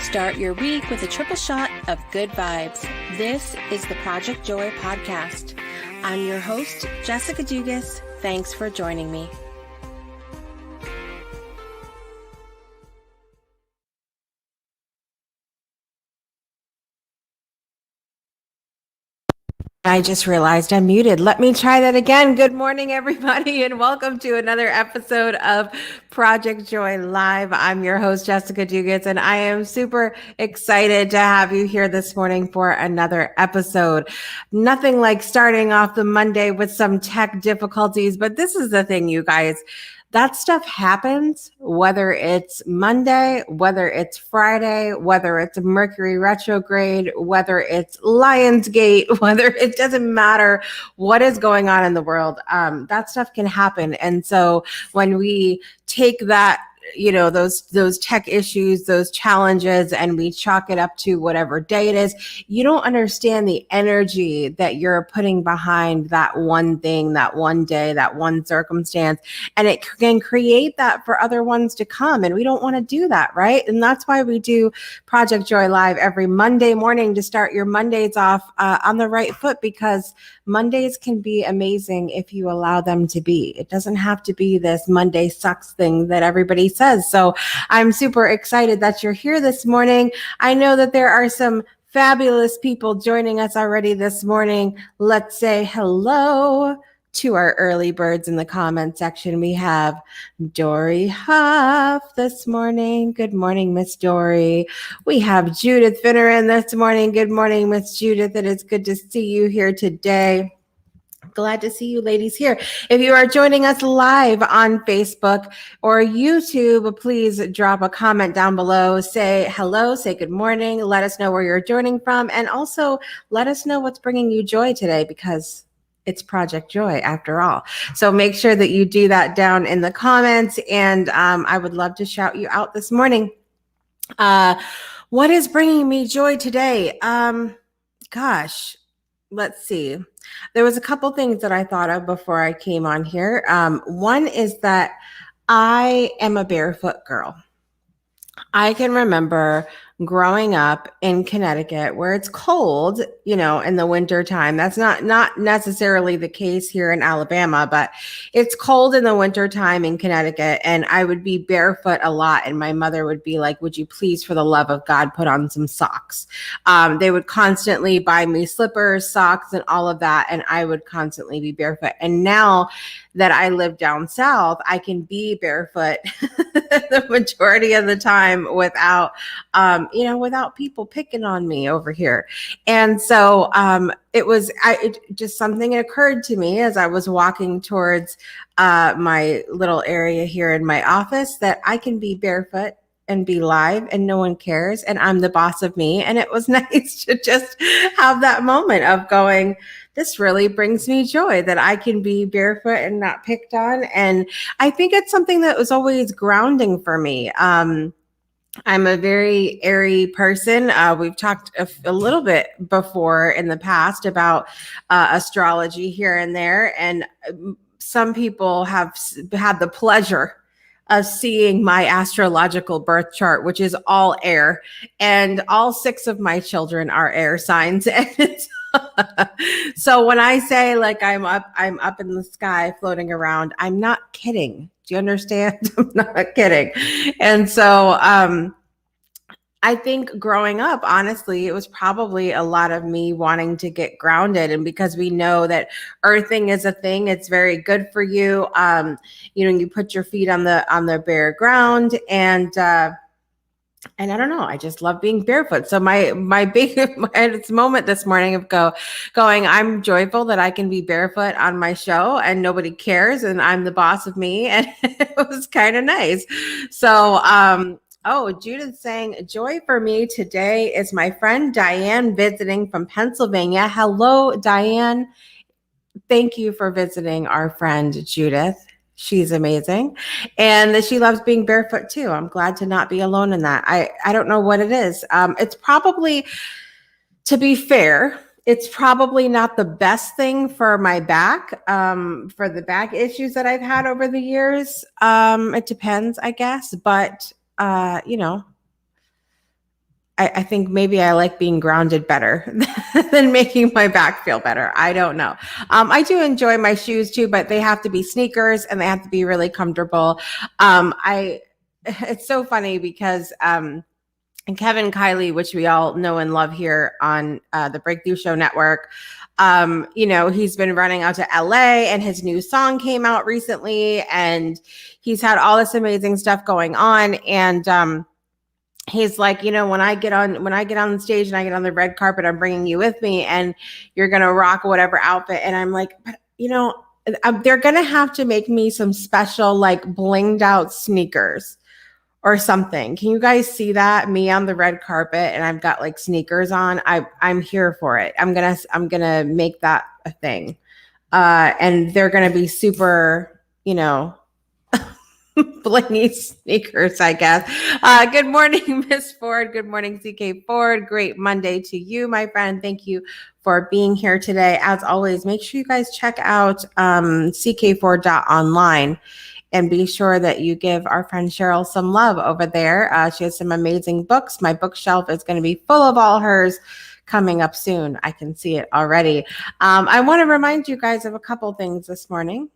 Start your week with a triple shot of good vibes. This is the Project Joy podcast. I'm your host, Jessica Dugas. Thanks for joining me. I just realized I'm muted. Let me try that again. Good morning, everybody, and welcome to another episode of Project Joy Live. I'm your host, Jessica Dugas, and I am super excited to have you here this morning for another episode. Nothing like starting off the Monday with some tech difficulties, but this is the thing, you guys. That stuff happens, whether it's Monday, whether it's Friday, whether it's Mercury retrograde, whether it's Lionsgate, whether it doesn't matter what is going on in the world. That stuff can happen. And so when we take that, those tech issues, those challenges, and we chalk it up to whatever day it is, you don't understand the energy that you're putting behind that one thing, that one day, that one circumstance, and it can create that for other ones to come. And we don't want to do that, right? And that's why we do Project Joy Live every Monday morning to start your Mondays off on the right foot, because Mondays can be amazing if you allow them to be. It doesn't have to be this Monday sucks thing that everybody says. So I'm super excited that you're here this morning. I know that there are some fabulous people joining us already this morning. Let's say hello to our early birds in the comment section. We have Dory Huff this morning. Good morning, Miss Dory. We have Judith Finneran this morning. Good morning, Miss Judith. It is good to see you here today. Glad to see you ladies here. If you are joining us live on Facebook or YouTube, please drop a comment down below. Say hello, say good morning. Let us know where you're joining from. And also let us know what's bringing you joy today, because it's Project Joy after all. So make sure that you do that down in the comments. And I would love to shout you out this morning. What is bringing me joy today? Let's see. There was a couple things that I thought of before I came on here. One is that I am a barefoot girl. I can remember growing up in Connecticut where it's cold, in the winter time. That's not necessarily the case here in Alabama, but it's cold in the winter time in Connecticut. And I would be barefoot a lot. And my mother would be like, would you please, for the love of God, put on some socks? They would constantly buy me slippers, socks, and all of that. And I would constantly be barefoot. And now that I live down south, I can be barefoot the majority of the time without people picking on me over here. And so it just something occurred to me as I was walking towards my little area here in my office, that I can be barefoot and be live and no one cares, and I'm the boss of me. And it was nice to just have that moment of going, this really brings me joy that I can be barefoot and not picked on. And I think it's something that was always grounding for me. I'm a very airy person. We've talked a little bit before in the past about astrology here and there. And some people have had the pleasure of seeing my astrological birth chart, which is all air, and all 6 of my children are air signs. And so when I say like I'm up in the sky floating around, I'm not kidding. Do you understand? I'm not kidding. And so I think growing up, honestly, it was probably a lot of me wanting to get grounded. And because we know that earthing is a thing, it's very good for you. You put your feet on the bare ground, and I don't know, I just love being barefoot. So my moment this morning of going, I'm joyful that I can be barefoot on my show and nobody cares, and I'm the boss of me. And it was kind of nice. So, Judith saying, joy for me today is my friend Diane visiting from Pennsylvania. Hello, Diane. Thank you for visiting our friend Judith. She's amazing. And she loves being barefoot too. I'm glad to not be alone in that. I don't know what it is. It's probably, to be fair, it's probably not the best thing for my back, for the back issues that I've had over the years. It depends, I guess. But, I think maybe I like being grounded better than making my back feel better. I don't know. I do enjoy my shoes too, but they have to be sneakers and they have to be really comfortable. It's so funny because and Kevin Kiley, which we all know and love here on the Breakthrough Show Network, he's been running out to LA and his new song came out recently and he's had all this amazing stuff going on. And he's like, when I get on the stage and I get on the red carpet, I'm bringing you with me and you're going to rock whatever outfit. And I'm like, but they're going to have to make me some special, like blinged out sneakers or something. Can you guys see that? Me on the red carpet and I've got like sneakers on. I'm here for it. I'm going to make that a thing. And they're going to be super, blingy sneakers, I guess. Good morning, Miss Ford. Good morning, CK Ford. Great Monday to you, my friend. Thank you for being here today. As always, make sure you guys check out ckford.online and be sure that you give our friend Cheryl some love over there. She has some amazing books. My bookshelf is going to be full of all hers coming up soon. I can see it already. I want to remind you guys of a couple things this morning.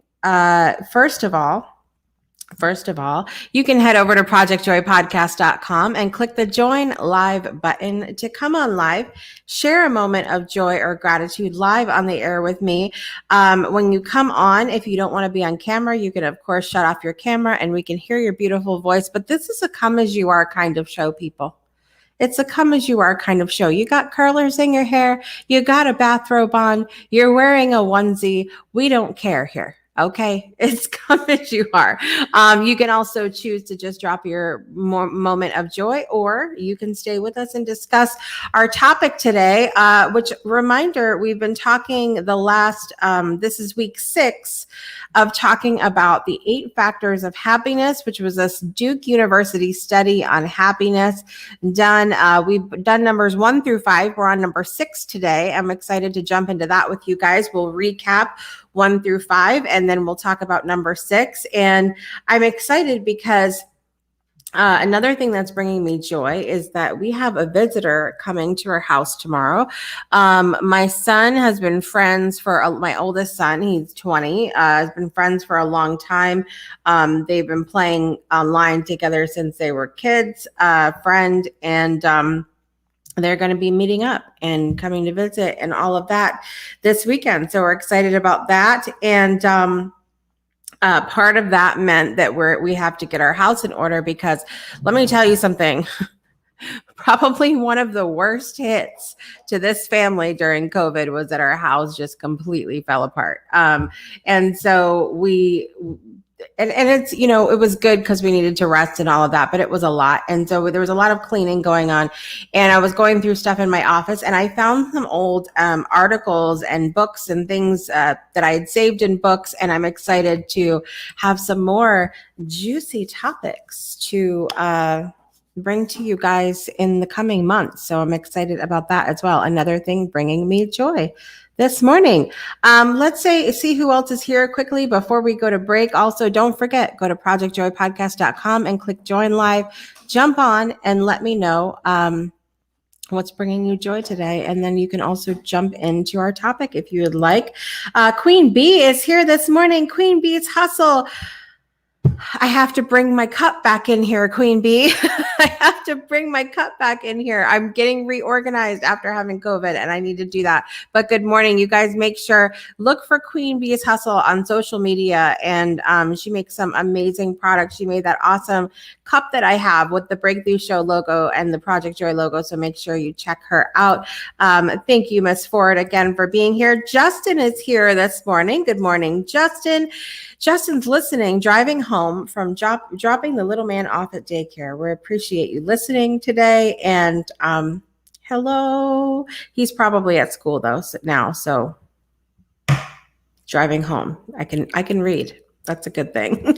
First of all, you can head over to projectjoypodcast.com and click the join live button to come on live, share a moment of joy or gratitude live on the air with me. When you come on, if you don't want to be on camera, you can, of course, shut off your camera and we can hear your beautiful voice. But this is a come as you are kind of show, people. It's a come as you are kind of show. You got curlers in your hair. You got a bathrobe on. You're wearing a onesie. We don't care here. Okay, it's come as you are. You can also choose to just drop your moment of joy, or you can stay with us and discuss our topic today, which reminder, we've been talking this is week 6 of talking about the 8 factors of happiness, which was a Duke University study on happiness done. We've done numbers 1 through 5. We're on number 6 today. I'm excited to jump into that with you guys. We'll recap 1 through 5, and then we'll talk about number 6. And I'm excited because another thing that's bringing me joy is that we have a visitor coming to our house tomorrow. My son has been friends my oldest son, he's 20, has been friends for a long time. They've been playing online together since they were kids, friend, and they're going to be meeting up and coming to visit and all of that this weekend. So we're excited about that. And part of that meant that we have to get our house in order because let me tell you something. Probably one of the worst hits to this family during COVID was that our house just completely fell apart. And so it's, it was good because we needed to rest and all of that, but it was a lot. And so there was a lot of cleaning going on, and I was going through stuff in my office and I found some old articles and books and things that I had saved in books. And I'm excited to have some more juicy topics to bring to you guys in the coming months. So I'm excited about that as well. Another thing bringing me joy this morning. Let's see who else is here quickly before we go to break. Also, don't forget, go to projectjoypodcast.com and click join live. Jump on and let me know what's bringing you joy today. And then you can also jump into our topic if you would like. Queen Bee is here this morning. Queen Bee's Hustle. I have to bring my cup back in here, Queen Bee. I have to bring my cup back in here. I'm getting reorganized after having COVID and I need to do that. But good morning. You guys make sure, look for Queen Bee's Hustle on social media. And she makes some amazing products. She made that awesome cup that I have with the Breakthrough Show logo and the Project Joy logo. So make sure you check her out. Thank you, Miss Ford, again for being here. Justin is here this morning. Good morning, Justin. Justin's listening, driving home from dropping the little man off at daycare. We appreciate you listening today. And hello. He's probably at school though now, so driving home. I can read. That's a good thing.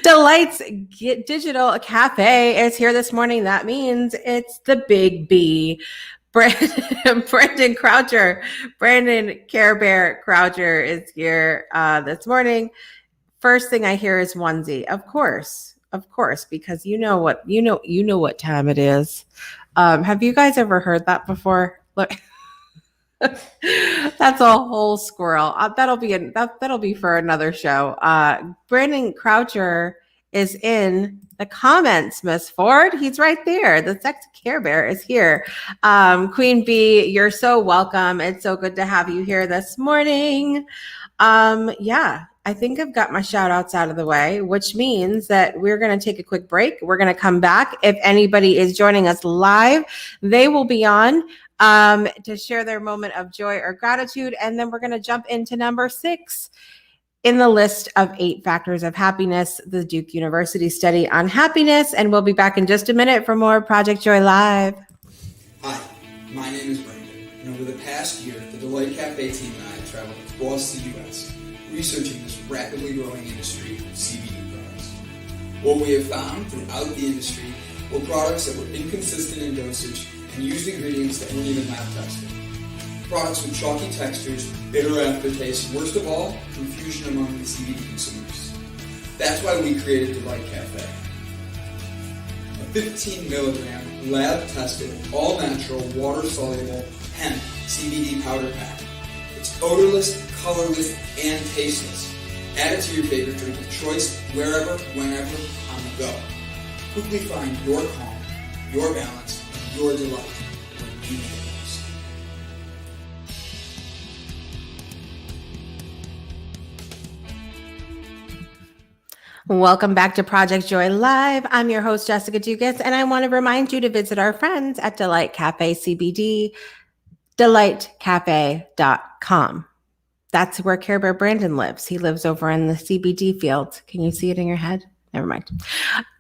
Delights Digital Cafe is here this morning. That means it's the Big B. Brandon Care Bear Croucher is here this morning. First thing I hear is onesie. Of course. of course, because you know what time it is. Have you guys ever heard that before? Look, that's a whole squirrel. That'll be for another show. Brandon Croucher is in the comments, Miss Ford. He's right there. The sexy Care Bear is here. Queen Bee, you're so welcome. It's so good to have you here this morning. Yeah, I think I've got my shout outs out of the way, which means that we're going to take a quick break. We're going to come back. If anybody is joining us live, they will be on to share their moment of joy or gratitude. And then we're going to jump into number 6 in the list of 8 factors of happiness, the Duke University study on happiness. And we'll be back in just a minute for more Project Joy Live. Hi, my name is Brandon, and over the past year, the Delight Cafe team and I have traveled across the U.S. researching this rapidly growing industry of CBD products. What we have found throughout the industry were products that were inconsistent in dosage and used ingredients that weren't even lab tested. Products with chalky textures, bitter aftertaste, and worst of all, confusion among the CBD consumers. That's why we created Delight Cafe. A 15 milligram, lab-tested, all-natural, water-soluble hemp CBD powder pack. It's odorless, colorless, and tasteless. Add it to your favorite drink of choice, wherever, whenever, on the go. Quickly find your calm, your balance, and your delight when you need it most. Welcome back to Project Joy Live. I'm your host, Jessica Dugas, and I want to remind you to visit our friends at Delight Cafe CBD, delightcafe.com. That's where Care Bear Brandon lives. He lives over in the CBD field. Can you see it in your head? Never mind.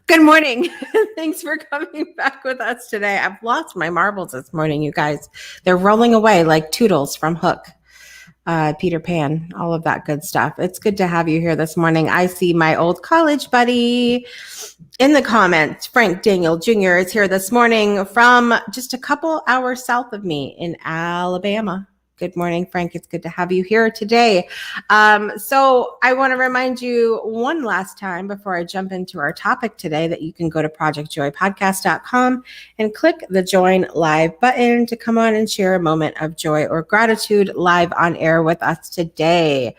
Good morning. Thanks for coming back with us today. I've lost my marbles this morning, you guys. They're rolling away like Toodles from Hook. Peter Pan, all of that good stuff. It's good to have you here this morning. I see my old college buddy in the comments. Frank Daniel Jr. is here this morning from just a couple hours south of me in Alabama. Good morning, Frank. It's good to have you here today. So I want to remind you one last time before I jump into our topic today that you can go to projectjoypodcast.com and click the join live button to come on and share a moment of joy or gratitude live on air with us today.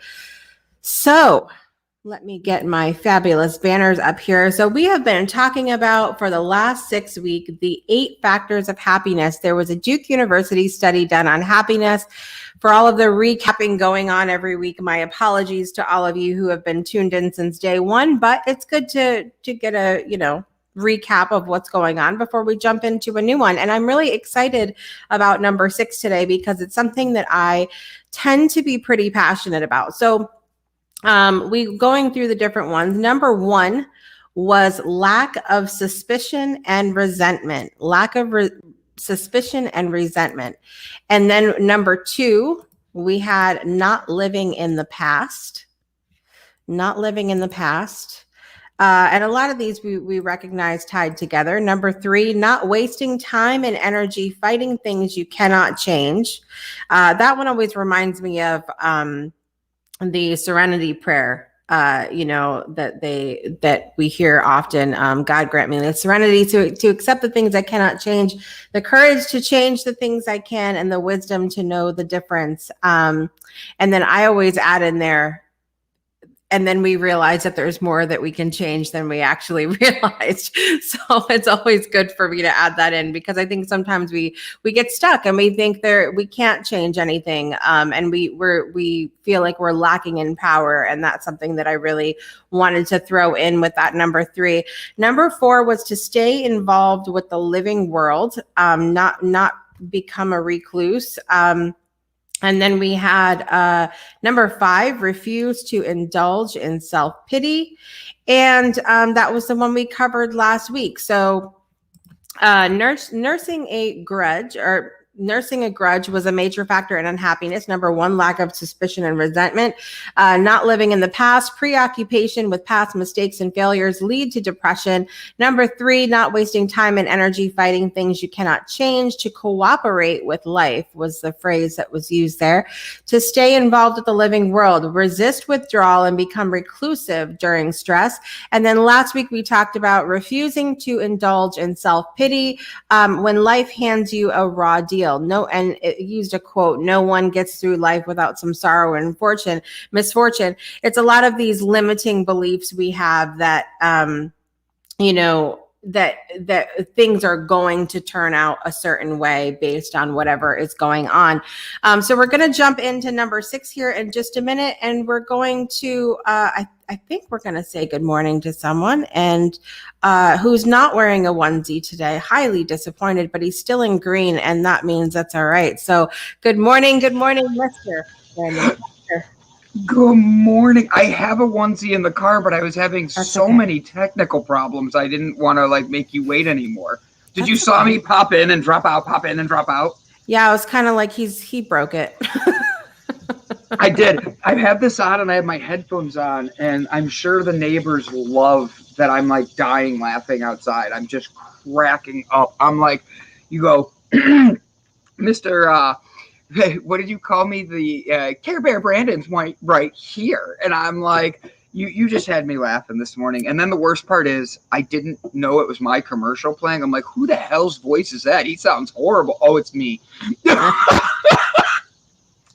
So let me get my fabulous banners up here. So we have been talking about for the last 6 weeks, the 8 factors of happiness. There was a Duke University study done on happiness. For all of the recapping going on every week, my apologies to all of you who have been tuned in since day one, but it's good to get a, recap of what's going on before we jump into a new one. And I'm really excited about number 6 today because it's something that I tend to be pretty passionate about. So we going through the different ones. Number 1 was lack of suspicion and resentment. Suspicion and resentment. And then number 2, we had not living in the past. And a lot of these we recognize tied together. Number 3, not wasting time and energy fighting things you cannot change. That one always reminds me of the serenity prayer, that we hear often. God grant me the serenity to accept the things I cannot change, the courage to change the things I can, and the wisdom to know the difference. And then I always add in there, and then we realize that there's more that we can change than we actually realized. So it's always good for me to add that in because I think sometimes we get stuck and we think we can't change anything. And we feel like we're lacking in power. And that's something that I really wanted to throw in with that number 3. Number 4 was to stay involved with the living world, not become a recluse. And then we had number 5, refuse to indulge in self-pity. And that was the one we covered last week. So nursing a grudge, or nursing a grudge was a major factor in unhappiness. Number one, lack of suspicion and resentment. Not living in the past, preoccupation with past mistakes and failures lead to depression. Number three, not wasting time and energy fighting things you cannot change. To cooperate with life was the phrase that was used there. To stay involved with the living world, resist withdrawal and become reclusive during stress. And then last week we talked about refusing to indulge in self-pity when life hands you a raw deal. And it used a quote, no one gets through life without some sorrow and misfortune. It's a lot of these limiting beliefs we have that, that things are going to turn out a certain way based on whatever is going on. So we're going to jump into number 6 here in just a minute, and we're going to, I think we're going to say good morning to someone and who's not wearing a onesie today. Highly disappointed, but he's still in green, and that means that's all right. So good morning, Mister. Good morning. I have a onesie in the car, but I was having many technical problems. I didn't want to make you wait anymore. Did you saw me pop in and drop out, pop in and drop out? Yeah, I was kind of like he broke it. I did. I have this on and I have my headphones on, and I'm sure the neighbors love that I'm dying laughing outside. I'm just cracking up. I'm like, you go, Mr. Hey, what did you call me? The Care Bear Brandon's right here. And I'm like, you just had me laughing this morning. And then the worst part is I didn't know it was my commercial playing. I'm like, who the hell's voice is that? He sounds horrible. Oh, it's me.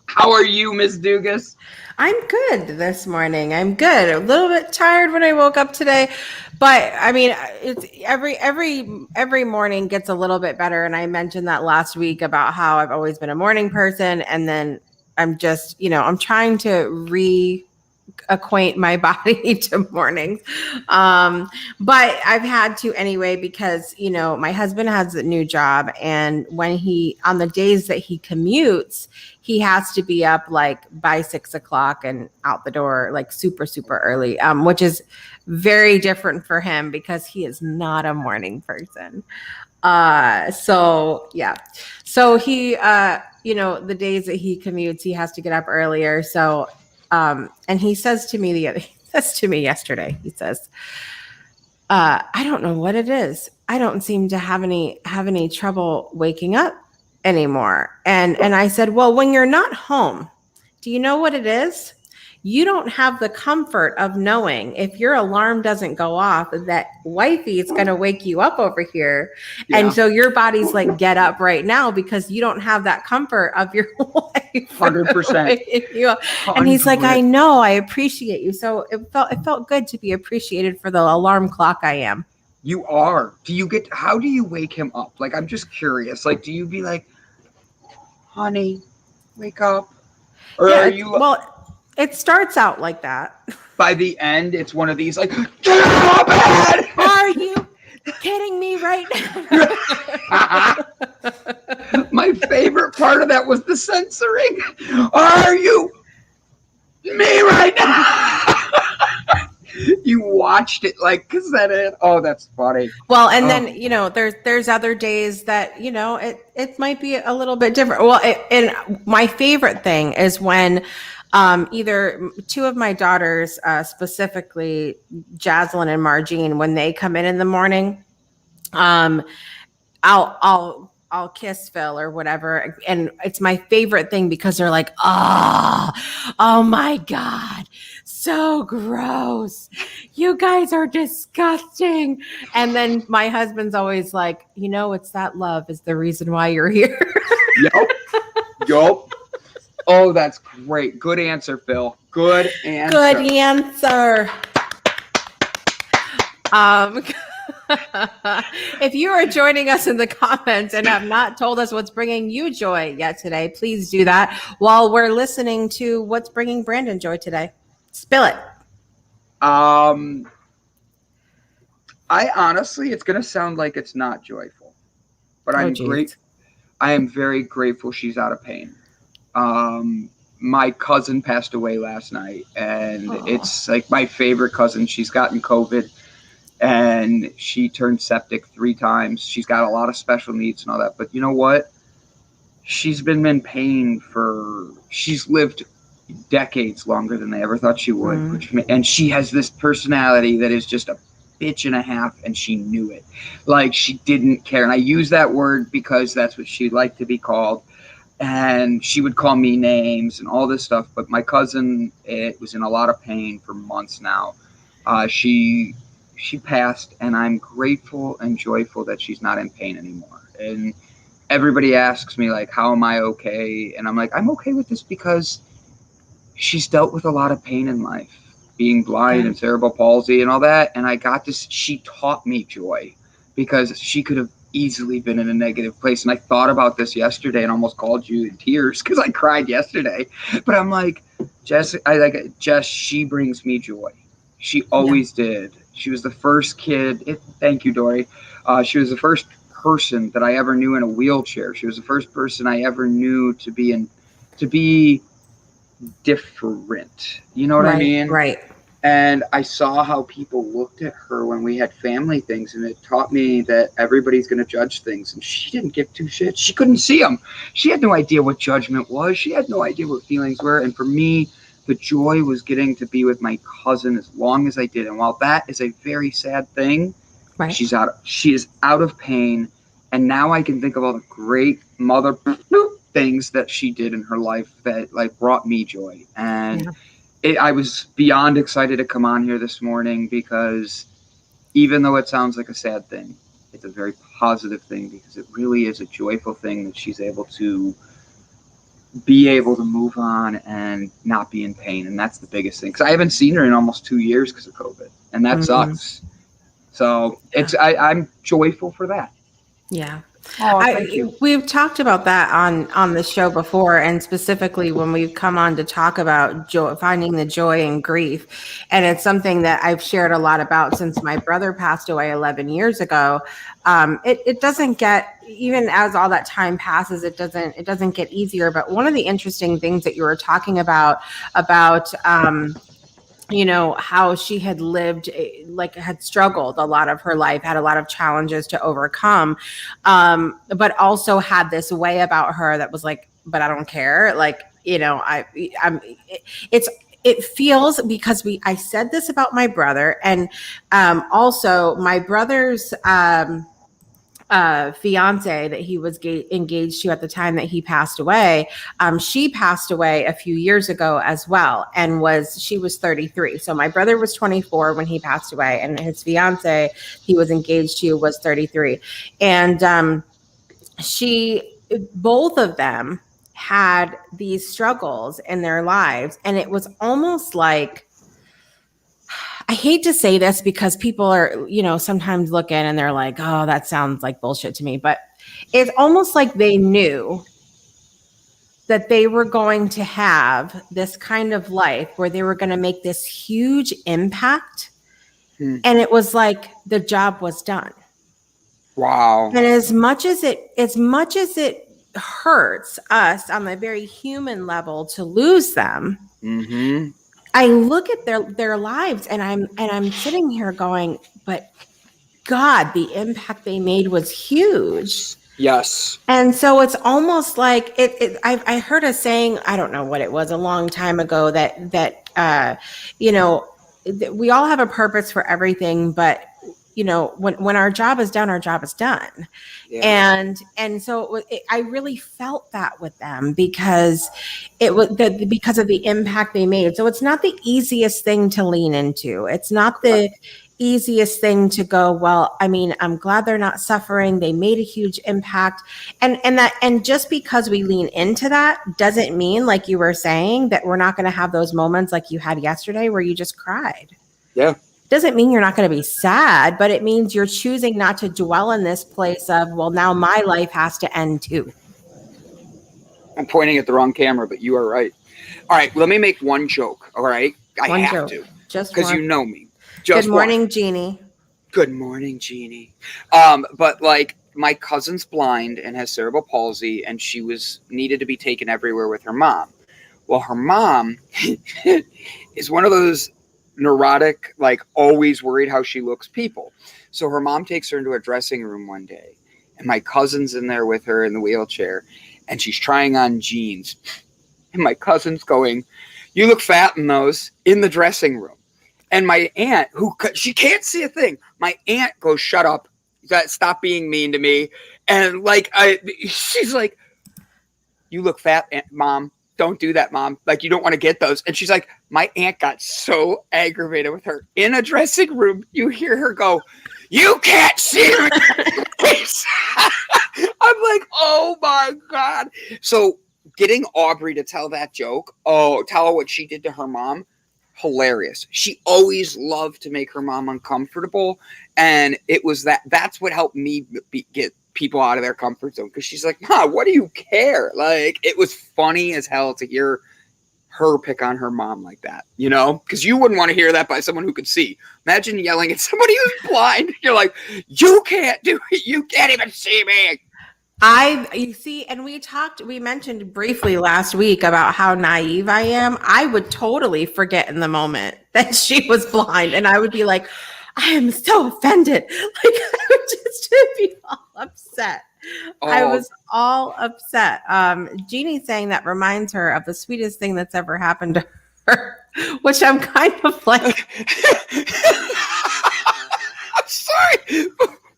How are you, Miss Dugas? I'm good this morning. I'm good. A little bit tired when I woke up today, but I mean, it's every morning gets a little bit better. And I mentioned that last week about how I've always been a morning person, and then I'm just, I'm trying to reacquaint my body to mornings. But I've had to anyway, because, my husband has a new job, and on the days that he commutes, he has to be up by 6 o'clock and out the door super, super early, which is very different for him because he is not a morning person. So he, the days that he commutes, he has to get up earlier. So, and he says to me yesterday, he says, I don't know what it is. I don't seem to have any trouble waking up anymore. And I said, well, when you're not home, do you know what it is? You don't have the comfort of knowing if your alarm doesn't go off that wifey is going to wake you up over here. Yeah. And so your body's like, get up right now, because you don't have that comfort of your wife. 100%. And he's like, I know, I appreciate you. So it felt good to be appreciated for the alarm clock I am. You are. How do you wake him up? I'm just curious. Do you be like, honey, wake up? Or yeah, are you? Well, it starts out like that. By the end, it's one of these get out of bed! Are you kidding me right now? My favorite part of that was the censoring. Are you me right now? You watched it cassette it. Oh, that's funny. Well, and then there's other days that it might be a little bit different. Well, and my favorite thing is when either two of my daughters, specifically Jaslyn and Margine, when they come in the morning, I'll kiss Phil or whatever. And it's my favorite thing because they're like, oh my God, so gross. You guys are disgusting. And then my husband's always like, it's that love is the reason why you're here. Yup. Oh, that's great. Good answer, Phil. Good answer. If you are joining us in the comments and have not told us what's bringing you joy yet today, please do that while we're listening to what's bringing Brandon joy today. Spill it. I honestly, it's going to sound like it's not joyful, but I am very grateful she's out of pain. My cousin passed away last night, and It's my favorite cousin. She's gotten COVID. And she turned septic 3 times. She's got a lot of special needs and all that. But you know what? she's been in pain she's lived decades longer than they ever thought she would, and she has this personality that is just a bitch and a half, and she knew it. Like, she didn't care, and I use that word because that's what she liked to be called. And she would call me names and all this stuff. But my cousin, it was in a lot of pain for months now. She passed, and I'm grateful and joyful that she's not in pain anymore. And everybody asks me, like, how am I okay? And I'm like, I'm okay with this because she's dealt with a lot of pain in life, being blind and cerebral palsy and all that. And she taught me joy, because she could have easily been in a negative place. And I thought about this yesterday and almost called you in tears because I cried yesterday. But I'm like, Jess, she brings me joy. She always did. She was the first kid. Thank you, Dory. She was the first person that I ever knew in a wheelchair. She was the first person I ever knew to be different. You know what I mean? Right. And I saw how people looked at her when we had family things, and it taught me that everybody's going to judge things. And she didn't give two shits. She couldn't see them. She had no idea what judgment was. She had no idea what feelings were. And for me, the joy was getting to be with my cousin as long as I did. And while that is a very sad thing, she is out of pain. And now I can think of all the great mother things that she did in her life that, like, brought me joy. And I was beyond excited to come on here this morning, because even though it sounds like a sad thing, it's a very positive thing, because it really is a joyful thing that she's able to move on and not be in pain. And that's the biggest thing, because I haven't seen her in almost 2 years because of COVID, and that sucks. So I'm joyful for that. Yeah. Oh, thank you. We've talked about that on the show before, and specifically when we've come on to talk about joy, finding the joy in grief. And it's something that I've shared a lot about since my brother passed away 11 years ago. It doesn't get, even as all that time passes, it doesn't get easier. But one of the interesting things that you were talking about you know, how she had lived, like, had struggled a lot of her life, had a lot of challenges to overcome, but also had this way about her that was like, but I don't care. Like, you know, it feels, because I said this about my brother, and also my brother's fiance that he was engaged to at the time that he passed away. She passed away a few years ago as well, and she was 33. So my brother was 24 when he passed away, and his fiance he was engaged to was 33. And both of them had these struggles in their lives, and it was almost like, I hate to say this because people are, you know, sometimes looking and they're like, oh, that sounds like bullshit to me. But it's almost like they knew that they were going to have this kind of life where they were going to make this huge impact. And it was like the job was done. Wow. And as much as it hurts us on a very human level to lose them, I look at their lives, and I'm sitting here going, but God, the impact they made was huge. Yes. And so it's almost like I heard a saying, I don't know what it was, a long time ago, that you know, we all have a purpose for everything, but you know, when our job is done, our job is done. Yeah. And so I really felt that with them, because it was because of the impact they made. So it's not the easiest thing to lean into. It's not the easiest thing to go, well, I mean, I'm glad they're not suffering. They made a huge impact. And just because we lean into that doesn't mean, like you were saying, that we're not going to have those moments like you had yesterday where you just cried. Yeah. Doesn't mean you're not going to be sad, but it means you're choosing not to dwell in this place of, well, now my life has to end too. I'm pointing at the wrong camera, but you are right. All right, let me make one joke. All right, I have to, just because you know me. Good morning, Jeannie. Good morning, Jeannie. But like, my cousin's blind and has cerebral palsy, and she needed to be taken everywhere with her mom. Well, her mom is one of those neurotic, like, always worried how she looks people. So her mom takes her into a dressing room one day, and my cousin's in there with her in the wheelchair, and she's trying on jeans. And my cousin's going, "You look fat in those," in the dressing room. And my aunt, she can't see a thing, my aunt goes, "Shut up. Stop being mean to me." And like, she's like, "You look fat, Mom. Don't do that, Mom. Like, you don't want to get those." And she's like, my aunt got so aggravated with her in a dressing room. You hear her go, "You can't see me." I'm like, oh my God. So getting Aubrey to tell that joke, tell her what she did to her mom, hilarious. She always loved to make her mom uncomfortable. And it was that's what helped me get people out of their comfort zone. Because she's like, "Ma, what do you care?" Like, it was funny as hell to hear her pick on her mom like that, you know? Because you wouldn't want to hear that by someone who could see. Imagine yelling at somebody who's blind. You're like, "You can't do it. You can't even see me." You see, and we mentioned briefly last week about how naive I am. I would totally forget in the moment that she was blind, and I would be like, "I am so offended." Like, I would just be all upset. I was all upset. Jeannie saying that reminds her of the sweetest thing that's ever happened to her, which I'm kind of like, I'm sorry.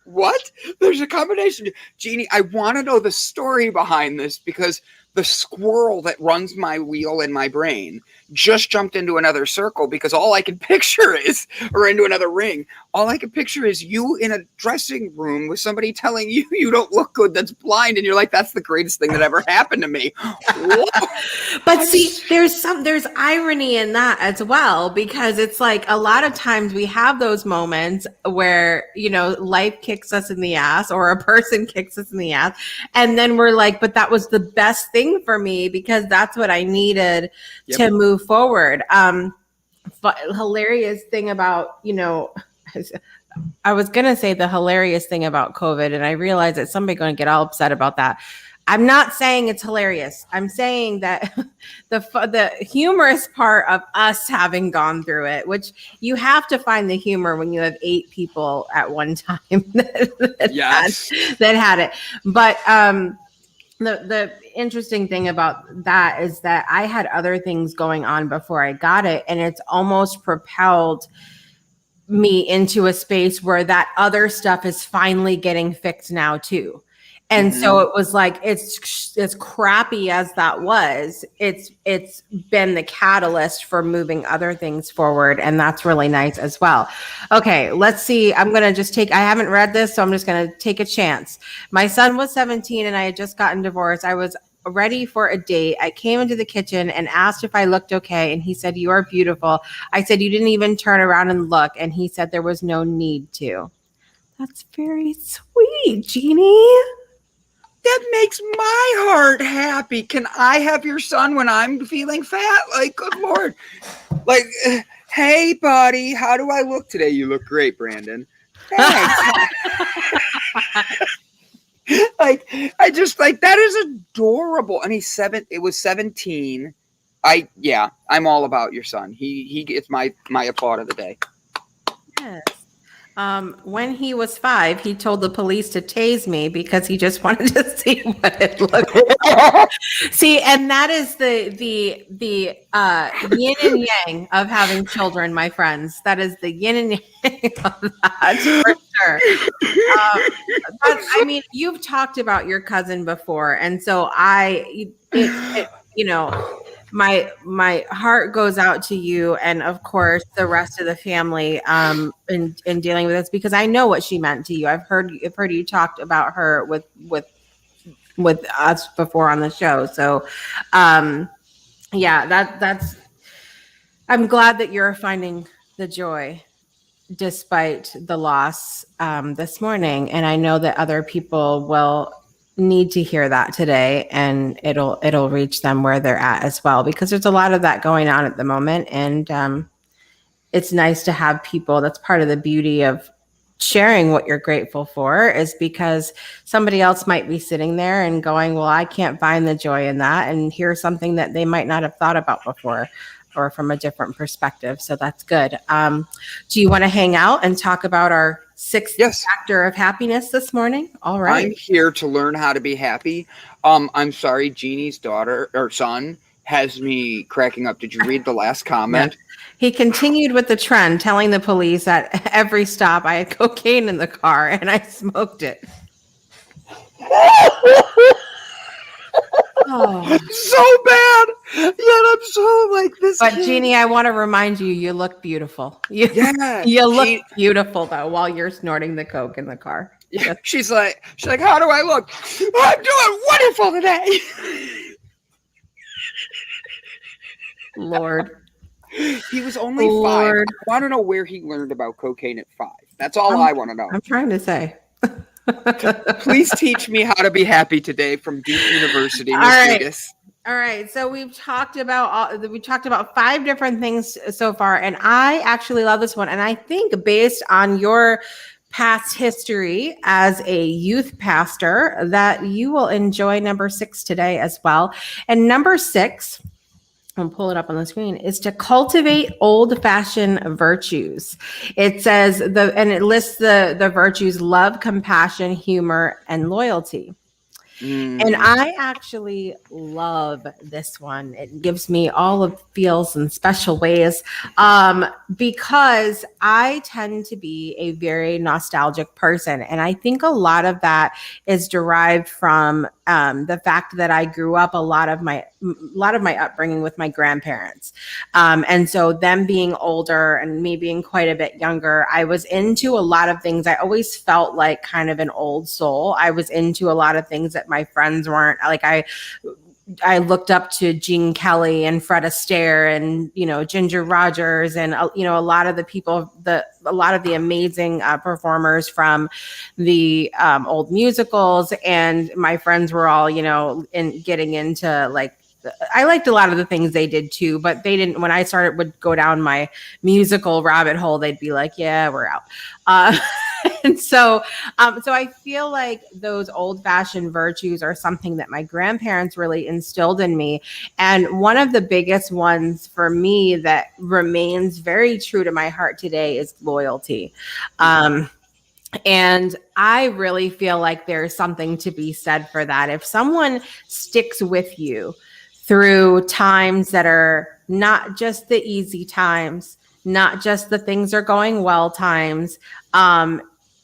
What? There's a combination. Jeannie, I want to know the story behind this, because the squirrel that runs my wheel in my brain just jumped into another circle, because all I can picture is, or into another ring, all I can picture is you in a dressing room with somebody telling you you don't look good, that's blind, and you're like, "That's the greatest thing that ever happened to me." But see, there's irony in that as well, because it's like a lot of times we have those moments where, you know, life kicks us in the ass, or a person kicks us in the ass, and then we're like, "But that was the best thing for me, because that's what I needed to move forward." But hilarious thing about, you know, I was going to say the hilarious thing about COVID, and I realized that somebody's going to get all upset about that. I'm not saying it's hilarious. I'm saying that the humorous part of us having gone through it, which you have to find the humor when you have 8 people at one time that had it. But the interesting thing about that is that I had other things going on before I got it, and it's almost propelled me into a space where that other stuff is finally getting fixed now too. And so it was like, it's as crappy as that was, it's been the catalyst for moving other things forward. And that's really nice as well. Okay, let's see. I'm going to just I haven't read this, so I'm just going to take a chance. My son was 17 and I had just gotten divorced. I was ready for a date. I came into the kitchen and asked if I looked okay. And he said, "You are beautiful." I said, "You didn't even turn around and look." And he said there was no need to. That's very sweet, Jeannie. That makes my heart happy. Can I have your son when I'm feeling fat? Like, good Lord. Like, "Hey, buddy, how do I look today?" "You look great, Brandon." Thanks. Like, I just, like, that is adorable. And it was 17. I'm all about your son. He gets my applaud of the day. Yes. When he was 5, he told the police to tase me because he just wanted to see what it looked like. See, and that is the yin and yang of having children, my friends. That is the yin and yang of that, for sure. But I mean, you've talked about your cousin before, and so you know, my heart goes out to you, and of course the rest of the family in dealing with this, because I know what she meant to you. I've heard you talked about her with us before on the show. So yeah, that's I'm glad that you're finding the joy despite the loss this morning, and I know that other people will need to hear that today, and it'll reach them where they're at as well, because there's a lot of that going on at the moment, and it's nice to have people. That's part of the beauty of sharing what you're grateful for, is because somebody else might be sitting there and going, "Well, I can't find the joy in that," and here's something that they might not have thought about before, or from a different perspective. So that's good. Do you want to hang out and talk about our sixth Yes. factor of happiness this morning. All right. I'm here to learn how to be happy. I'm sorry, Jeannie's daughter or son has me cracking up. Did you read the last comment? Yeah. He continued with the trend, telling the police at every stop I had cocaine in the car and I smoked it. Oh. So bad. Yet I'm so like this. But kid. Jeannie, I want to remind you, you look beautiful. You look beautiful though while you're snorting the coke in the car. Yeah, she's like, how do I look? I'm doing wonderful today. Lord. He was only 5. I want to know where he learned about cocaine at 5. That's all I want to know. I'm trying to say. Please teach me how to be happy today from Duke University, Miss Vegas. All right. So we've talked about 5 different things so far, and I actually love this one. And I think based on your past history as a youth pastor, that you will enjoy number 6 today as well. And number 6, I'll pull it up on the screen, is to cultivate old-fashioned virtues. It says it lists the virtues: love, compassion, humor, and loyalty. And I actually love this one. It gives me all of the feels in special ways because I tend to be a very nostalgic person. And I think a lot of that is derived from the fact that I grew up a lot of my upbringing with my grandparents. And so them being older and me being quite a bit younger, I was into a lot of things. I always felt like kind of an old soul. I was into a lot of things that my friends weren't. Like I looked up to Gene Kelly and Fred Astaire and, Ginger Rogers and, a lot of the people, a lot of the amazing performers from the old musicals. And my friends were all, getting into like, I liked a lot of the things they did too, but they didn't, when I would go down my musical rabbit hole, they'd be like, yeah, we're out. And so I feel like those old-fashioned virtues are something that my grandparents really instilled in me. And one of the biggest ones for me that remains very true to my heart today is loyalty. And I really feel like there's something to be said for that. If someone sticks with you through times that are not just the easy times, not just the things are going well times,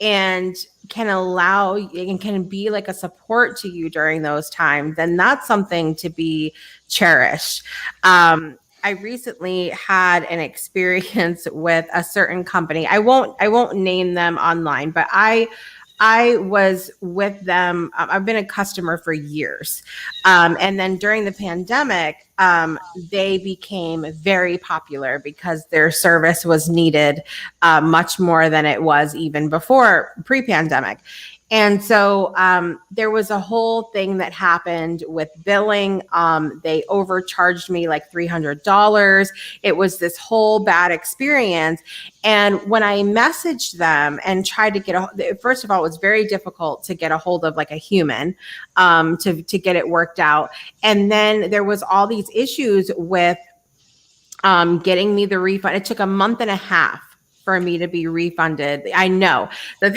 and can allow and can be like a support to you during those times, then that's something to be cherished. I recently had an experience with a certain company. I won't name them online, but I was with them. I've been a customer for years. And then during the pandemic, they became very popular because their service was needed much more than it was even before pre-pandemic. And so there was a whole thing that happened with billing. They overcharged me like $300. It was this whole bad experience. And when I messaged them and tried to first of all, it was very difficult to get a hold of like a human to get it worked out. And then there was all these issues with getting me the refund. It took a month and a half for me to be refunded. I know that.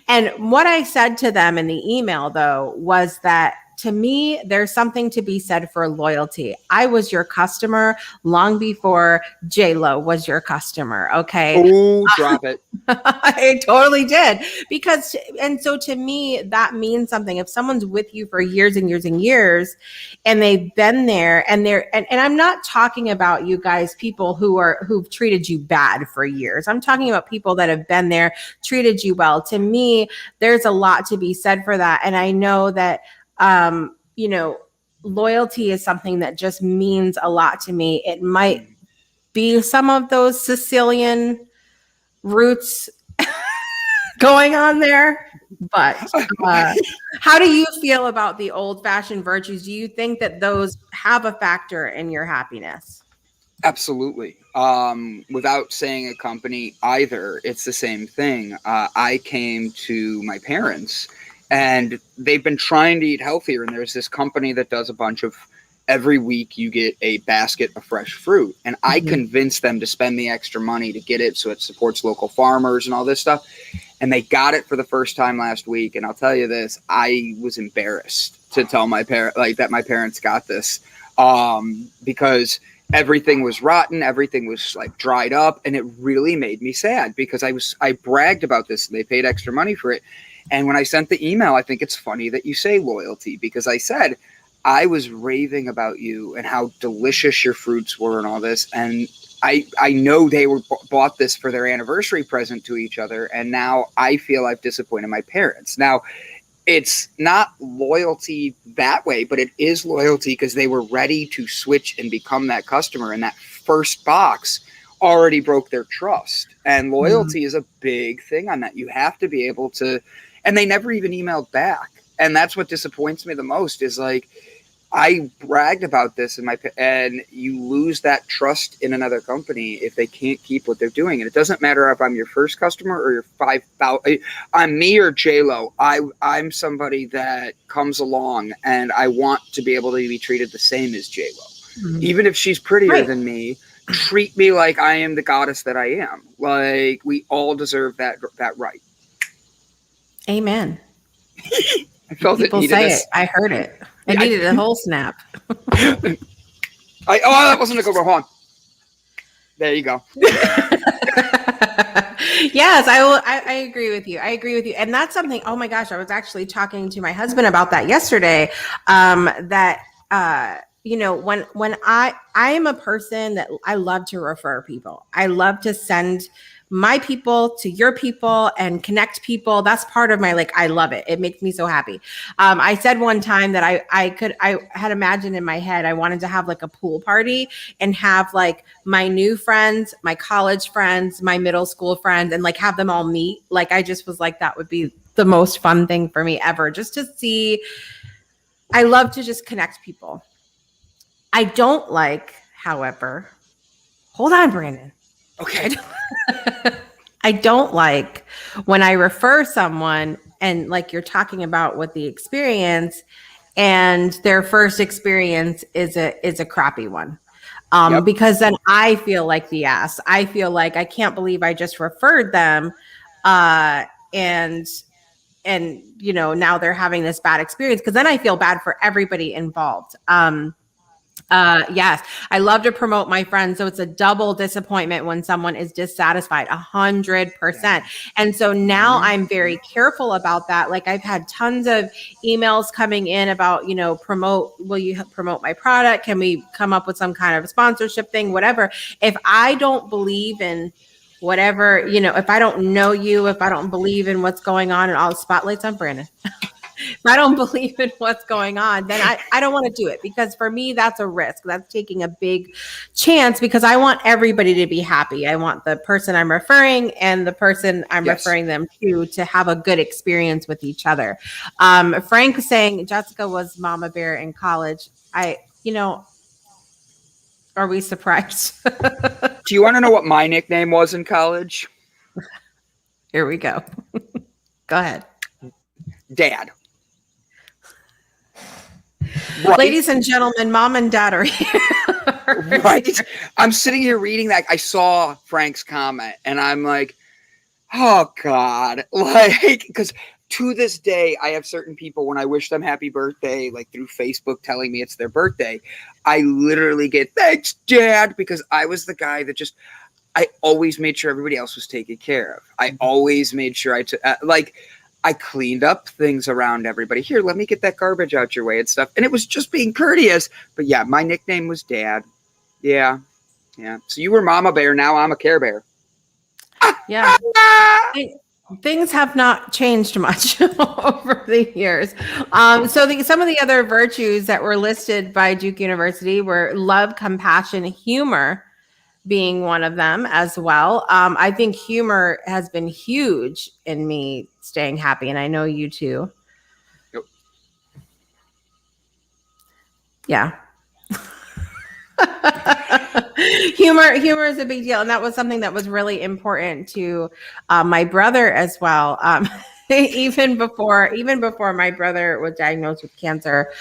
And what I said to them in the email though, was that to me, there's something to be said for loyalty. I was your customer long before J-Lo was your customer. Okay. Oh, drop it. I totally did. And so to me, that means something. If someone's with you for years and years and years, and they've been there and I'm not talking about you guys, people who've treated you bad for years. I'm talking about people that have been there, treated you well. To me, there's a lot to be said for that. And I know that, loyalty is something that just means a lot to me. It might be some of those Sicilian roots going on there, but how do you feel about the old-fashioned virtues? Do you think that those have a factor in your happiness? Absolutely. Without saying a company either, it's the same thing. I came to my parents and they've been trying to eat healthier. And there's this company that does a bunch of, every week you get a basket of fresh fruit. And I convinced them to spend the extra money to get it so it supports local farmers and all this stuff. and they got it for the first time last week. And I'll tell you this, I was embarrassed to tell my parent that my parents got this, because everything was rotten, everything was like dried up, and it really made me sad because I bragged about this and they paid extra money for it. And when I sent the email, I think it's funny that you say loyalty, because I said I was raving about you and how delicious your fruits were and all this, and I know they bought this for their anniversary present to each other, and now I feel I've disappointed my parents. Now, it's not loyalty that way, but it is loyalty because they were ready to switch and become that customer, and that first box already broke their trust. And loyalty is a big thing on that. You have to be able to, and they never even emailed back. And that's what disappoints me the most is like, I bragged about this and you lose that trust in another company if they can't keep what they're doing. And it doesn't matter if I'm your first customer or your 5,000. I'm me or J-Lo. I'm somebody that comes along and I want to be able to be treated the same as J-Lo. Even if she's prettier than me, treat me like I am the goddess that I am. Like we all deserve that right. Amen. I felt People say it. I heard it. I needed a whole snap. That wasn't a good one. Hold on. There you go. Yes, I agree with you. I agree with you. And that's something, oh my gosh, I was actually talking to my husband about that yesterday. When I am a person that I love to refer people. I love to send my people to your people and connect people. That's part of my, I love it. It makes me so happy. I said one time that I had imagined in my head, I wanted to have like a pool party and have like my new friends, my college friends, my middle school friends, and like have them all meet. Like, I just was like, that would be the most fun thing for me ever. Just to see, I love to just connect people. I don't like, however, hold on, Brandon. Okay. I don't like when I refer someone and like you're talking about with the experience and their first experience is a crappy one. Because then I feel like the ass. I feel like I can't believe I just referred them. And now they're having this bad experience because then I feel bad for everybody involved. Yes, I love to promote my friends. So it's a double disappointment when someone is dissatisfied, 100%. And so now I'm very careful about that. Like I've had tons of emails coming in about, will you promote my product? Can we come up with some kind of a sponsorship thing, whatever. If I don't believe in whatever, if I don't know you, if I don't believe in what's going on, and all the spotlights on Brandon. If I don't believe in what's going on, then I don't want to do it, because for me, that's a risk. That's taking a big chance because I want everybody to be happy. I want the person I'm referring and the person I'm referring them to have a good experience with each other. Frank was saying Jessica was Mama Bear in college. Are we surprised? Do you want to know what my nickname was in college? Here we go. Go ahead. Dad. Right. Ladies and gentlemen, Mom and Dad are here. Right. I'm sitting here reading that. I saw Frank's comment and I'm like, oh God. Because to this day, I have certain people when I wish them happy birthday, like through Facebook telling me it's their birthday, I literally get, thanks, Dad, because I was the guy that I always made sure everybody else was taken care of. I always made sure I cleaned up things around everybody. Here, let me get that garbage out your way and stuff. And it was just being courteous. But yeah, my nickname was Dad. Yeah. So you were Mama Bear. Now I'm a Care Bear. Yeah. Things have not changed much over the years. Some of the other virtues that were listed by Duke University were love, compassion, humor being one of them as well. I think humor has been huge in me staying happy, and I know you too. Yep. Yeah. Humor is a big deal, and that was something that was really important to my brother as well. Even before my brother was diagnosed with cancer,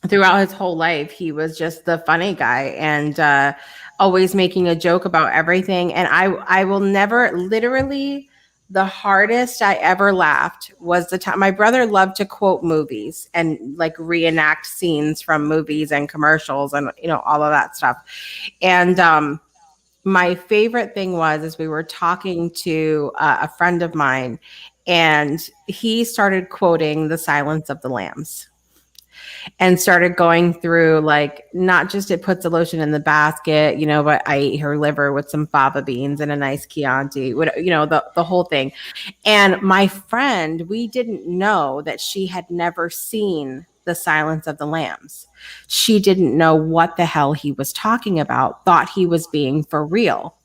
throughout his whole life, he was just the funny guy and always making a joke about everything. And I will never, literally, the hardest I ever laughed was the time my brother loved to quote movies and like reenact scenes from movies and commercials and all of that stuff. And my favorite thing was is we were talking to a friend of mine, and he started quoting The Silence of the Lambs and started going through, like, not just it puts the lotion in the basket, but I ate her liver with some fava beans and a nice Chianti, the whole thing. And my friend, we didn't know that she had never seen The Silence of the Lambs. She didn't know what the hell he was talking about, thought he was being for real.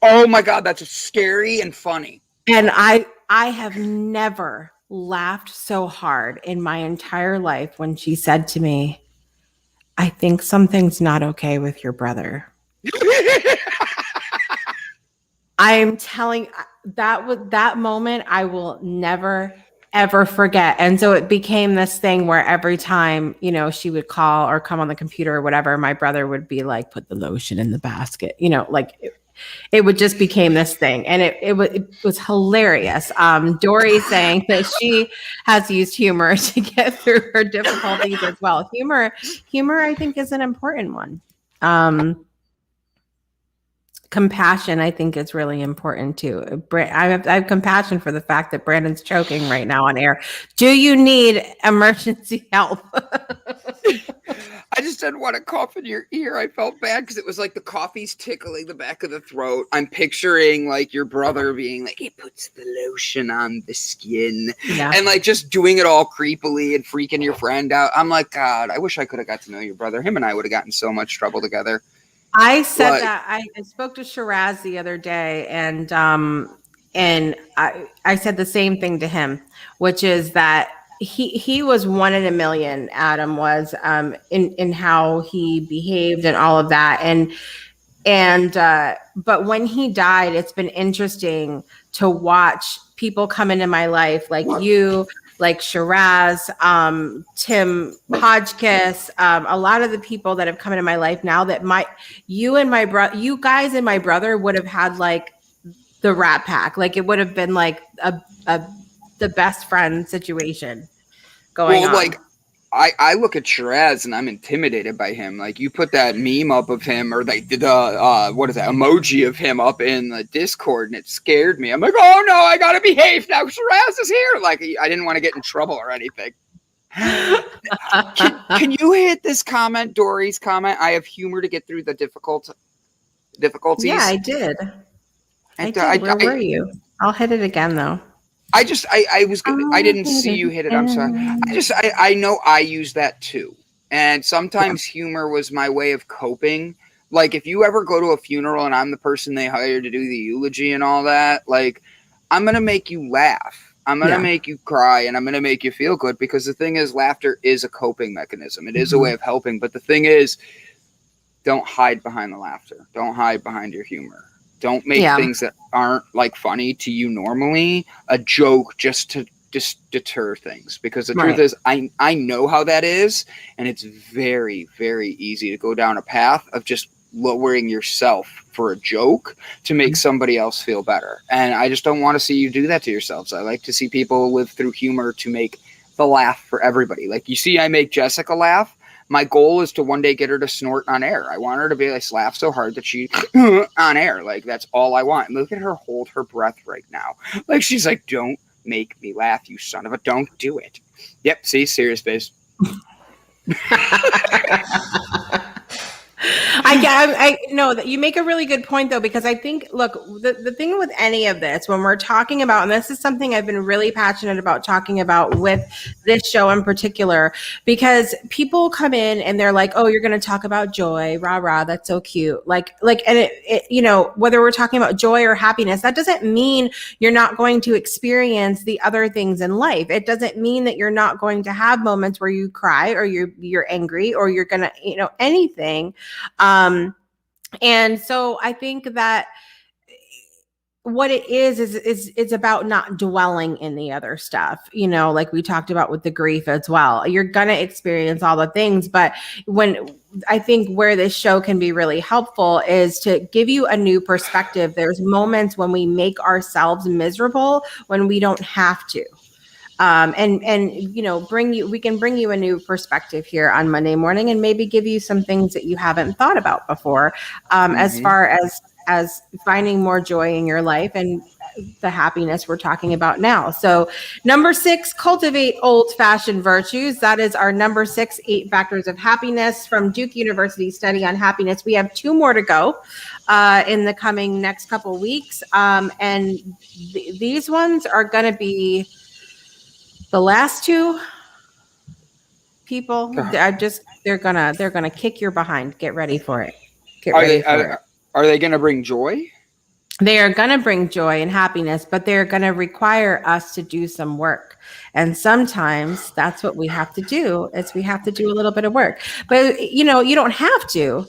Oh my God, that's scary and funny. And I have never laughed so hard in my entire life when she said to me, I think something's not okay with your brother. I'm telling that moment I will never ever forget. And so it became this thing where every time, she would call or come on the computer or whatever, my brother would be like, put the lotion in the basket, like it would just became this thing. And it was hilarious. Dory saying that she has used humor to get through her difficulties as well. Humor, I think, is an important one. Compassion, I think, is really important too. I have compassion for the fact that Brandon's choking right now on air. Do you need emergency help? I just didn't want to cough in your ear. I felt bad because it was like the coffee's tickling the back of the throat. I'm picturing like your brother being like, it puts the lotion on the skin, and like just doing it all creepily and freaking your friend out. I'm like, God, I wish I could have got to know your brother. Him and I would have gotten so much trouble together. I said that I spoke to Shiraz the other day, and I said the same thing to him, which is that he was one in a million. Adam was in how he behaved and all of that, and but when he died, it's been interesting to watch people come into my life like you, like Shiraz, Tim Hodgkiss, a lot of the people that have come into my life now that you guys and my brother would have had like the Rat Pack. Like it would have been like the best friend situation going on. Like I look at Shiraz and I'm intimidated by him. Like you put that meme up of him, or like the what is that emoji of him up in the Discord, and it scared me. I'm like, oh no, I gotta behave now. Shiraz is here. Like I didn't want to get in trouble or anything. Can you hit this comment, Dory's comment? I have humor to get through the difficulties. Yeah, I did. Where were you? I'll hit it again though. I didn't see you hit it. I'm sorry. I know I use that too. And sometimes humor was my way of coping. Like if you ever go to a funeral and I'm the person they hired to do the eulogy and all that, like I'm going to make you laugh. I'm going to make you cry, and I'm going to make you feel good, because the thing is, laughter is a coping mechanism. It is a way of helping. But the thing is, don't hide behind the laughter. Don't hide behind your humor. Don't make things that aren't like funny to you normally a joke just to deter things. Because the truth is, I know how that is, and it's very, very easy to go down a path of just lowering yourself for a joke to make somebody else feel better. And I just don't want to see you do that to yourselves. I like to see people live through humor to make the laugh for everybody. Like you see, I make Jessica laugh. My goal is to one day get her to snort on air. I want her to be like laugh so hard that she on air. Like that's all I want. Look at her hold her breath right now. Like she's like, don't make me laugh, you son of a, don't do it. Yep. See, serious face. I know that you make a really good point though, because I think, look, the thing with any of this, when we're talking about, and this is something I've been really passionate about talking about with this show in particular, because people come in and they're like, oh, you're going to talk about joy, rah, rah, that's so cute. Like, and it, whether we're talking about joy or happiness, that doesn't mean you're not going to experience the other things in life. It doesn't mean that you're not going to have moments where you cry or you're angry or you're going to, anything. And so I think that what it is it's about not dwelling in the other stuff, like we talked about with the grief as well. You're gonna experience all the things, but when I think where this show can be really helpful is to give you a new perspective. There's moments when we make ourselves miserable when we don't have to. And we can bring you a new perspective here on Monday morning, and maybe give you some things that you haven't thought about before, as far as finding more joy in your life and the happiness we're talking about now. So number 6, cultivate old-fashioned virtues. That is our number 6, 8 factors of happiness from Duke University study on happiness. We have 2 more to go in the coming next couple weeks. And these ones are going to be the last 2 people. They're gonna kick your behind. Get ready for it. Are they gonna bring joy? They are going to bring joy and happiness, but they're going to require us to do some work. And sometimes that's what we have to do, is we have to do a little bit of work. But, you don't have to.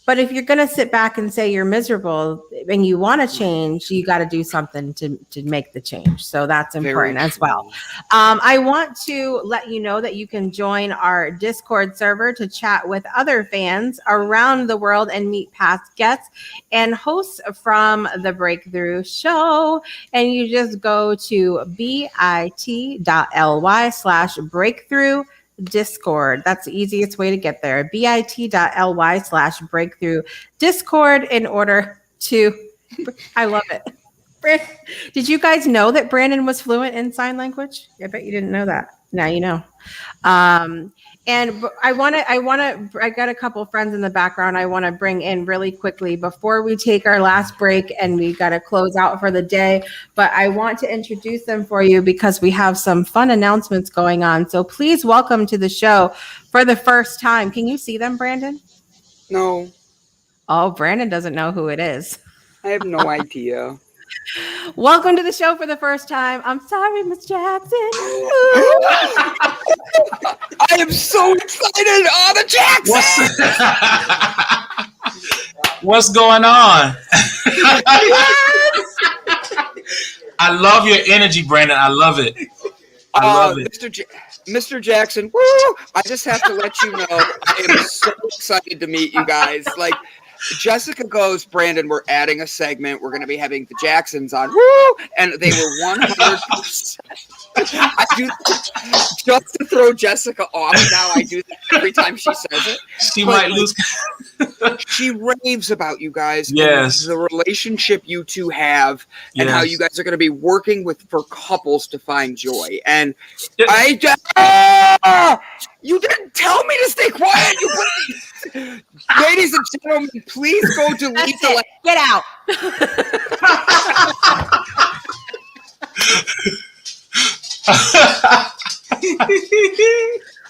But if you're going to sit back and say you're miserable and you want to change, you got to do something to make the change. So that's important as well. I want to let you know that you can join our Discord server to chat with other fans around the world and meet past guests and hosts from the Breakthrough Show. And you just go to bit.ly/breakthrough Discord. That's the easiest way to get there. bit.ly/breakthrough Discord in order to, I love it. Did you guys know that Brandon was fluent in sign language? I bet you didn't know that. Now you know. And I got a couple friends in the background I want to bring in really quickly before we take our last break and we got to close out for the day. But I want to introduce them for you because we have some fun announcements going on. So please welcome to the show for the first time. Can you see them, Brandon? No. Oh, Brandon doesn't know who it is. I have no idea. Welcome to the show for the first time. I'm sorry, Miss Jackson. I am so excited. Oh, the Jackson! What's going on? I love your energy, Brandon. I love it. I love it. Mr. Jackson, woo! I just have to let you know, I am so excited to meet you guys. Like, Jessica goes, Brandon, we're adding a segment. We're going to be having the Jacksons on. Woo! And they were 100%. I do just to throw Jessica off. Now I do that every time she says it. She might lose. She raves about you guys. Yes. And the relationship you two have, and how you guys are going to be working for couples to find joy. And you didn't tell me to stay quiet. Ladies and gentlemen, please go delete the. Get out.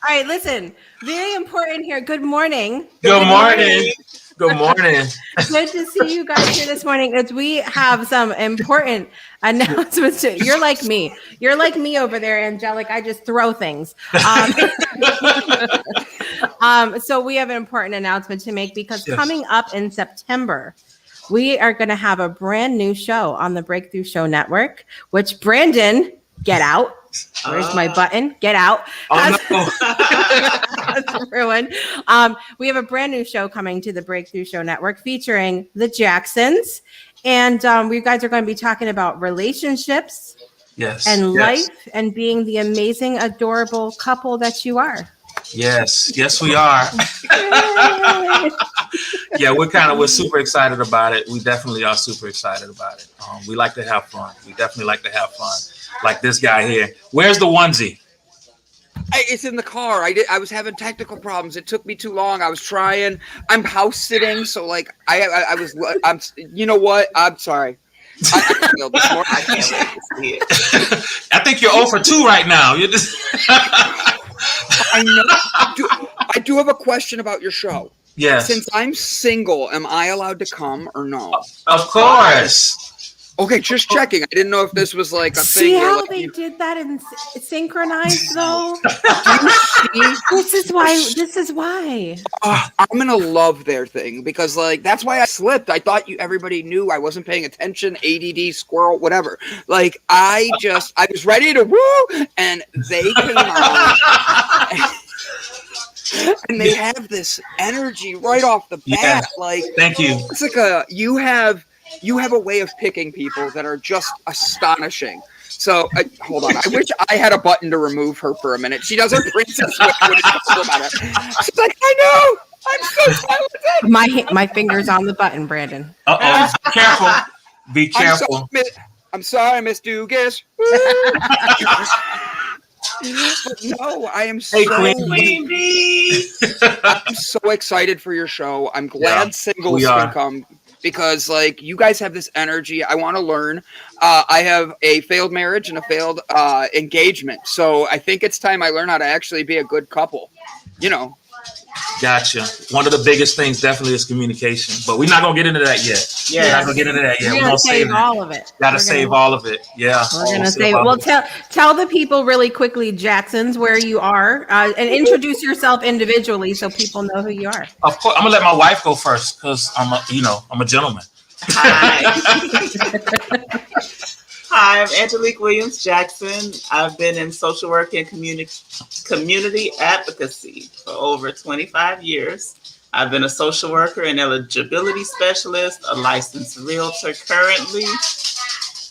All right, listen. Very important here. Good morning. Good morning. Good morning. Good to see you guys here this morning. As we have some important announcements. You're like me. You're like me over there, Angelic. I just throw things. So we have an important announcement to make because coming up in September, we are going to have a brand new show on the Breakthrough Show Network, which Brandon, get out. Where's my button? Get out. That's ruined. We have a brand new show coming to the Breakthrough Show Network featuring the Jacksons. And we guys are going to be talking about relationships and life and being the amazing, adorable couple that you are. Yes, we are. We're super excited about it. We definitely are super excited about it. We like to have fun. We definitely like to have fun. Like this guy here. Where's the onesie? It's in the car. I was having technical problems. It took me too long. I was trying. I'm house sitting, so like I'm. You know what? I'm sorry. I think you're 0 for 2 right now. You're just. I know. I do have a question about your show. Yes. Since I'm single, am I allowed to come or no? Of course. Okay, just checking. I didn't know if this was like a See thing. how they did that and synchronized though? Do you see? This is why. This is why. I'm gonna love their thing because like that's why I slipped. I thought everybody knew I wasn't paying attention. ADD, squirrel, whatever. Like I was ready to woo, and they came on. And they have this energy right off the bat. Yeah. Like, thank you. It's like you have a way of picking people that are just astonishing. So hold on, I wish I had a button to remove her for a minute. She does her princess when it comes about it. She's like, I know, I'm so talented. My finger's on the button, Brandon. Uh-oh. Be careful. Be careful. I'm sorry, Miss Dugas. But no, I am so I'm so excited for your show. I'm glad singles can come because like you guys have this energy. I want to learn. I have a failed marriage and a failed engagement. So I think it's time I learn how to actually be a good couple. You know. Gotcha. One of the biggest things definitely is communication, but we're not gonna get into that yet. Yeah, we're not gonna get into that yet. We're gonna save all of it. Gotta save all of it. Yeah, we're gonna save it. Well, tell the people really quickly, Jacksons, where you are, and introduce yourself individually so people know who you are. Of course, I'm gonna let my wife go first because I'm a gentleman. Hi. Hi, I'm Angelique Williams Jackson. I've been in social work and community advocacy for over 25 years. I've been a social worker and eligibility specialist, a licensed realtor currently,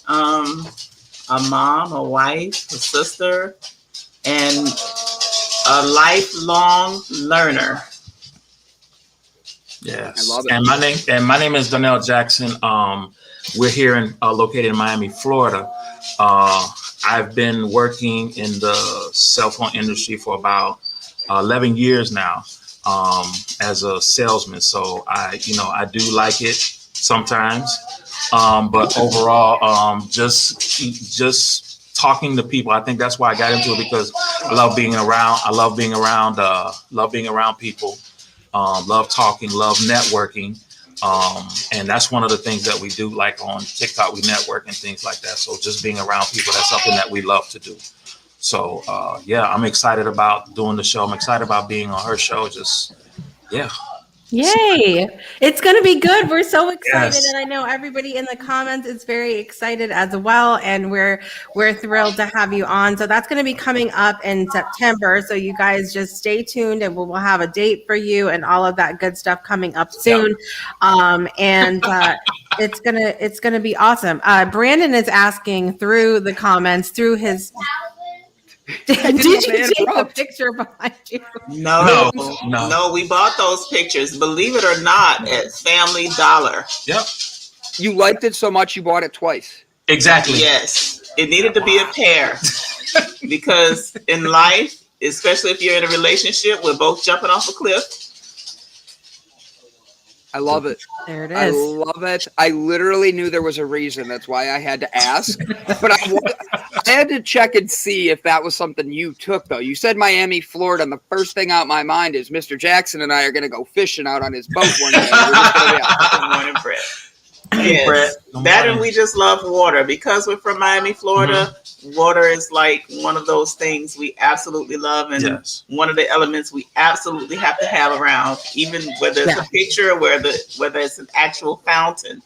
a mom, a wife, a sister, and a lifelong learner. Yes, I love it. And my name is Donnell Jackson. We're here located in Miami, Florida. I've been working in the cell phone industry for about 11 years now as a salesman. So I do like it sometimes, but overall, just talking to people. I think that's why I got into it because I love being around. I love being around. Love being around people. Love talking. Love networking. And that's one of the things that we do, like on TikTok, we network and things like that. So just being around people, that's something that we love to do. So, I'm excited about doing the show. I'm excited about being on her show. Yay. It's going to be good. We're so excited. Yes. And I know everybody in the comments is very excited as well. And we're thrilled to have you on. So that's going to be coming up in September. So you guys just stay tuned and we'll have a date for you and all of that good stuff coming up soon. It's going to be awesome. Brandon is asking through the comments, through his... Did you take the picture behind you? No, we bought those pictures, believe it or not, at Family Dollar. Yep. You liked it so much you bought it twice. Exactly. Yes. It needed to be a pair because in life, especially if you're in a relationship, we're both jumping off a cliff. I love it. There it is. I love it. I literally knew there was a reason. That's why I had to ask. But I had to check and see if that was something you took, though. You said Miami, Florida, and the first thing out my mind is Mr. Jackson and I are going to go fishing out on his boat one day. We're just gonna be out. Good morning, Brett. Yes. That and we just love water. Because we're from Miami, Florida, water is like one of those things we absolutely love. And one of the elements we absolutely have to have around, even whether it's a picture or whether it's an actual fountain.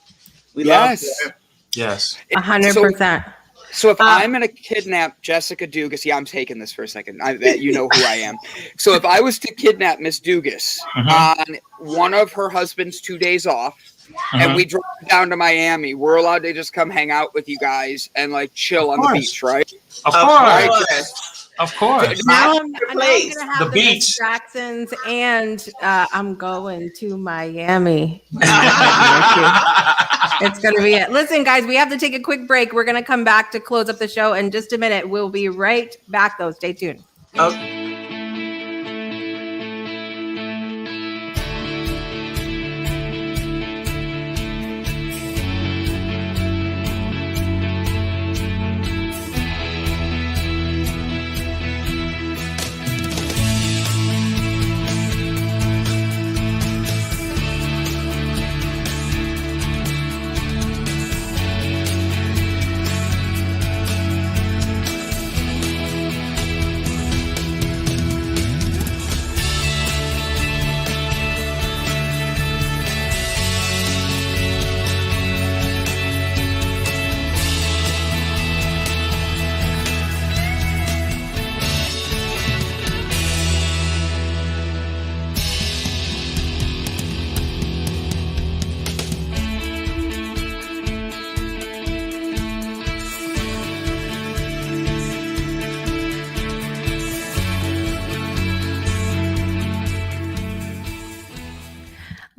We love water. Yes. 100%. So if I'm going to kidnap Jessica Dugas, I'm taking this for a second. I bet you know who I am. So if I was to kidnap Miss Dugas on one of her husband's 2 days off, and we drove down to Miami, we're allowed to just come hang out with you guys and like chill on the beach, right? Of course. Of course. Now I'm going to have the beach. Jacksons and I'm going to Miami. It's going to be it. Listen, guys, we have to take a quick break. We're going to come back to close up the show in just a minute. We'll be right back, though. Stay tuned. Okay.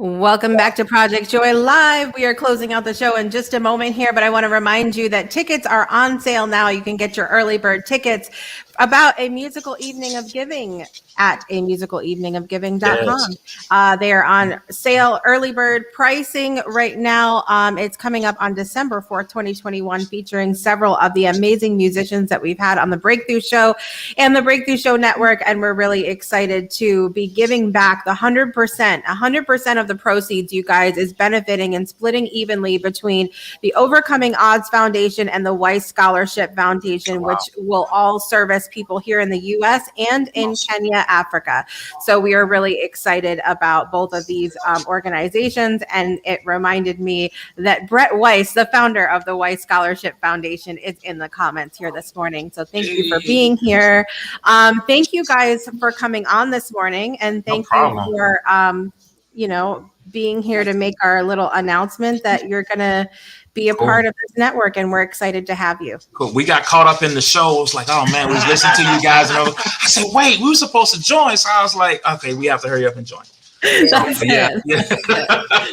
Welcome back to Project Joy Live. We are closing out the show in just a moment here, but I want to remind you that tickets are on sale now. You can get your early bird tickets about a musical evening of giving at amusicaleveningofgiving.com. Yes. They are on sale, early bird pricing right now. It's coming up on December 4th, 2021, featuring several of the amazing musicians that we've had on the Breakthrough Show and the Breakthrough Show Network. And we're really excited to be giving back the 100% of the proceeds, you guys, is benefiting and splitting evenly between the Overcoming Odds Foundation and the Weiss Scholarship Foundation, which will all service people here in the U.S. and in Kenya, Africa. So we are really excited about both of these organizations. And it reminded me that Brett Weiss, the founder of the Weiss Scholarship Foundation, is in the comments here this morning. So thank you for being here. Thank you guys for coming on this morning. And thank you for being here to make our little announcement that you're going to be a part of this network, and we're excited to have you. Cool. We got caught up in the show. It was like, oh man, we was listening to you guys, and I said, wait, we were supposed to join. So I was like, okay, we have to hurry up and join. That's it.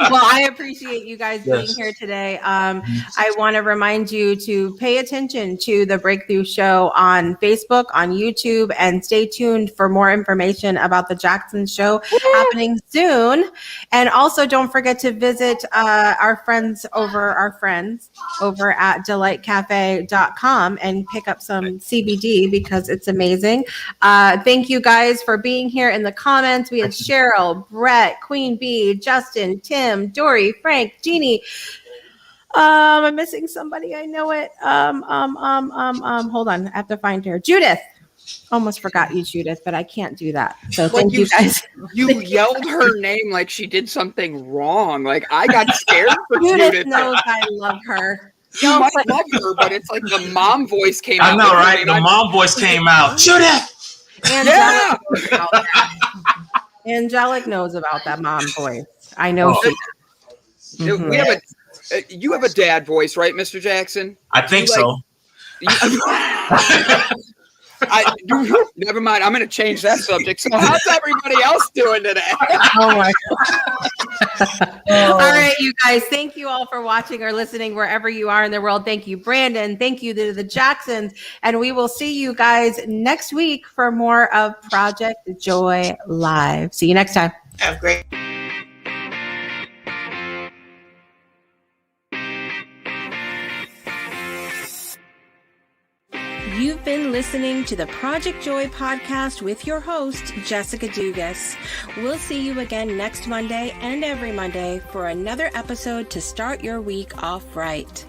Well, I appreciate you guys being here today. I want to remind you to pay attention to the Breakthrough Show on Facebook, on YouTube, and stay tuned for more information about the Jackson Show happening soon. And also don't forget to visit our friends over at delightcafe.com and pick up some CBD because it's amazing. Thank you guys for being here in the comments. We had Cheryl, Brett, Queen Bee, Justin, Tim, Dory, Frank, Jeannie. I'm missing somebody. I know it. Hold on. I have to find her. Judith. Almost forgot you, Judith, but I can't do that. So thank you guys. You yelled her name like she did something wrong. Like I got scared for Judith knows I love her. You might love her, but it's like the mom voice came out. I know, right? The mom voice came out. Judith! Angelic knows about that mom voice. I know she does. We have you have a dad voice, right, Mr. Jackson? I think so. Never mind. I'm going to change that subject. So how's everybody else doing today? Oh my God. All right, you guys. Thank you all for watching or listening wherever you are in the world. Thank you, Brandon. Thank you to the Jacksons. And we will see you guys next week for more of Project Joy Live. See you next time. Have a great. You've been listening to the Project Joy podcast with your host, Jessica Dugas. We'll see you again next Monday and every Monday for another episode to start your week off right.